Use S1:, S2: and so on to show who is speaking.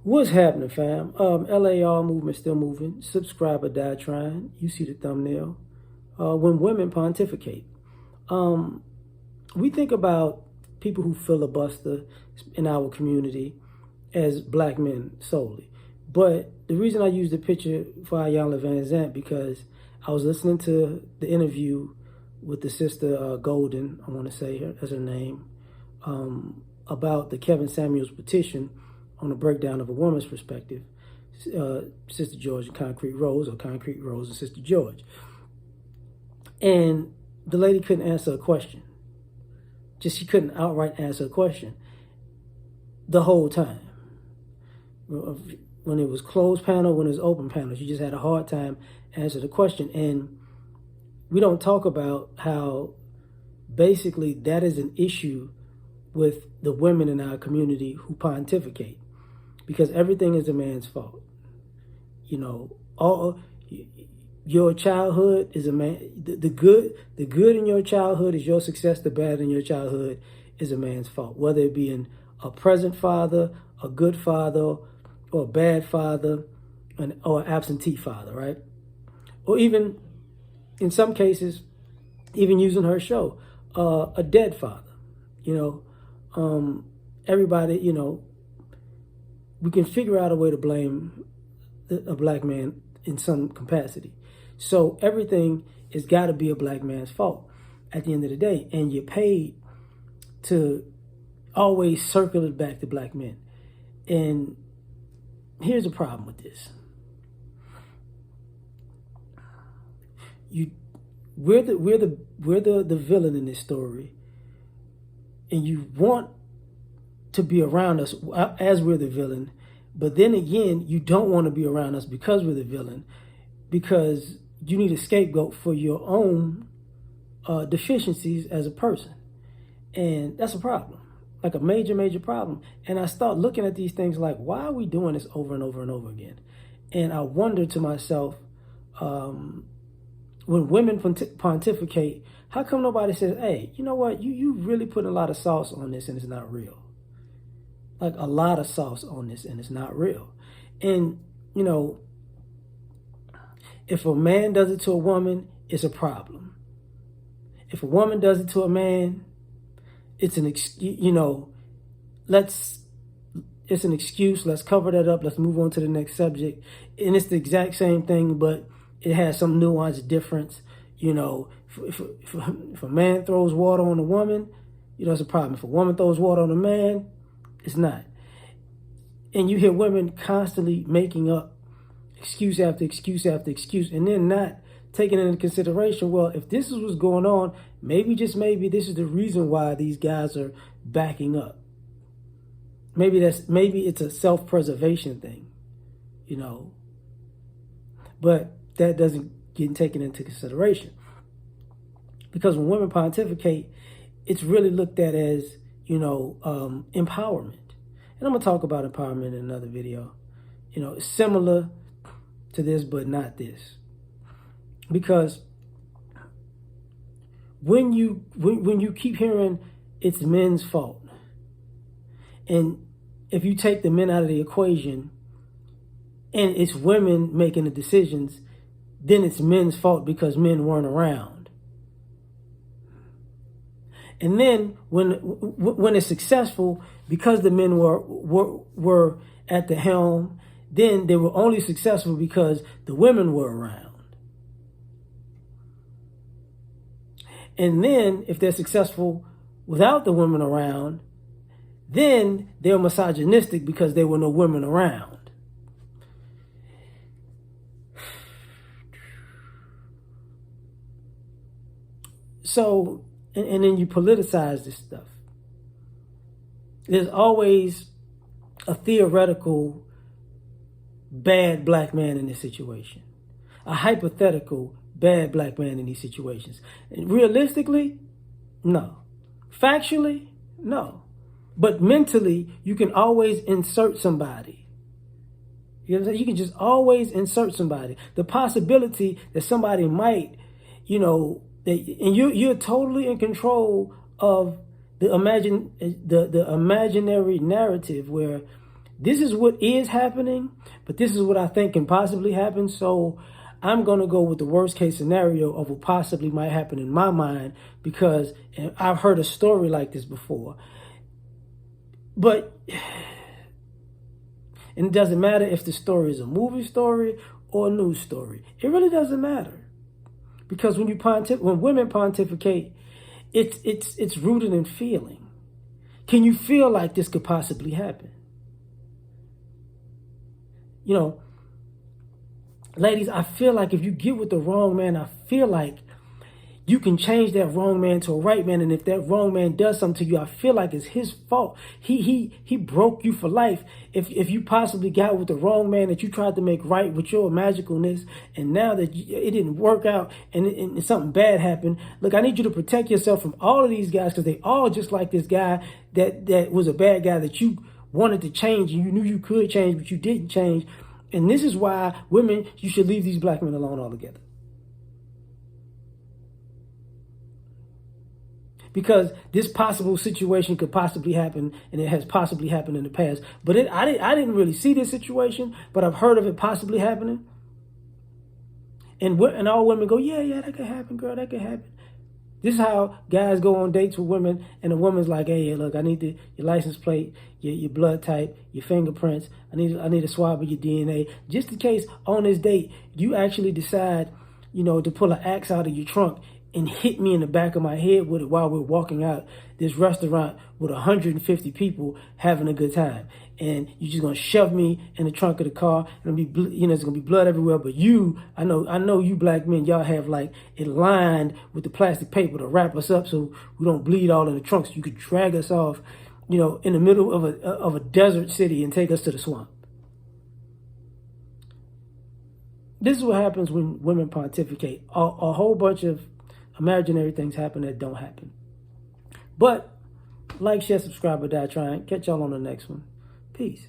S1: What's happening, fam? L.A.R. movement still moving. Subscribe or die trying. You see the thumbnail. When women pontificate. We think about people who filibuster in our community as black men solely. But the reason I use the picture for Ayanna Van Zant because I was listening to the interview with the sister Golden, I want to say her as her name, about the Kevin Samuels petition on a breakdown of a woman's perspective, Sister George and Concrete Rose, or Concrete Rose and Sister George. And the lady couldn't answer a question. She couldn't outright answer a question the whole time. When it was closed panel, when it was open panel, she just had a hard time answering the question. And we don't talk about how basically that is an issue with the women in our community who pontificate, because everything is a man's fault. You know, all your childhood is a man. The good in your childhood is your success. The bad in your childhood is a man's fault, whether it be in a present father, a good father, or a bad father, or an absentee father, right? Or even, in some cases, even using her show, a dead father. You know, everybody, you know, we can figure out a way to blame a black man in some capacity. So everything has got to be a black man's fault at the end of the day. And you're paid to always circle it back to black men. And here's the problem with this. We're the villain in this story, and you want to be around us as we're the villain, but then again, you don't want to be around us because we're the villain, because you need a scapegoat for your own deficiencies as a person. And that's a problem, like a major, major problem. And I start looking at these things like, why are we doing this over and over and over again? And I wonder to myself, when women pontificate, how come nobody says, hey, you know what, you really put a lot of sauce on this and it's not real? Like a lot of sauce on this and it's not real. And, you know, if a man does it to a woman, it's a problem. If a woman does it to a man, it's an excuse, you know, it's an excuse. Let's cover that up. Let's move on to the next subject. And it's the exact same thing, but it has some nuance difference. You know, if a man throws water on a woman, you know, it's a problem. If a woman throws water on a man, it's not. And you hear women constantly making up excuse after excuse after excuse, and then not taking into consideration, well, if this is what's going on, maybe, just maybe, this is the reason why these guys are backing up. Maybe it's a self-preservation thing, you know. But that doesn't get taken into consideration. Because when women pontificate, it's really looked at as, you know, empowerment. And I'm going to talk about empowerment in another video. You know, it's similar to this, but not this. Because when you keep hearing it's men's fault, and if you take the men out of the equation and it's women making the decisions, then it's men's fault because men weren't around. And then when it's successful, because the men were at the helm, then they were only successful because the women were around. And then if they're successful without the women around, then they're misogynistic because there were no women around. So, and then you politicize this stuff. There's always a theoretical bad black man in this situation, a hypothetical bad black man in these situations. And realistically, no. Factually, no. But mentally, you can always insert somebody. You know what I'm saying? You can just always insert somebody. The possibility that somebody might, you know, and you're totally in control of the imaginary narrative where this is what is happening, but this is what I think can possibly happen. So I'm going to go with the worst case scenario of what possibly might happen in my mind, because I've heard a story like this before. But and it doesn't matter if the story is a movie story or a news story. It really doesn't matter. Because when women pontificate, it's rooted in feeling. Can you feel like this could possibly happen? You know, ladies, I feel like if you get with the wrong man, I feel like you can change that wrong man to a right man. And if that wrong man does something to you, I feel like it's his fault. He broke you for life. If you possibly got with the wrong man that you tried to make right with your magicalness, and now that it didn't work out and something bad happened, look, I need you to protect yourself from all of these guys, because they all just like this guy that was a bad guy that you wanted to change, and you knew you could change, but you didn't change. And this is why women, you should leave these black men alone altogether. Because this possible situation could possibly happen, and it has possibly happened in the past. But I didn't really see this situation, but I've heard of it possibly happening. And all women go, yeah, that could happen, girl, that could happen. This is how guys go on dates with women, and the woman's like, hey, look, I need your license plate, your blood type, your fingerprints. I need a swab of your DNA, just in case on this date you actually decide, to pull an axe out of your trunk and hit me in the back of my head with it while we're walking out this restaurant with 150 people having a good time. And you're just gonna shove me in the trunk of the car, and it's gonna be blood everywhere. But I know you black men, y'all have like it lined with the plastic paper to wrap us up so we don't bleed all in the trunk, so you could drag us off, in the middle of a desert city and take us to the swamp. This is what happens when women pontificate. A whole bunch of imaginary things happen that don't happen. But like, share, subscribe, or die trying. Catch y'all on the next one. Peace.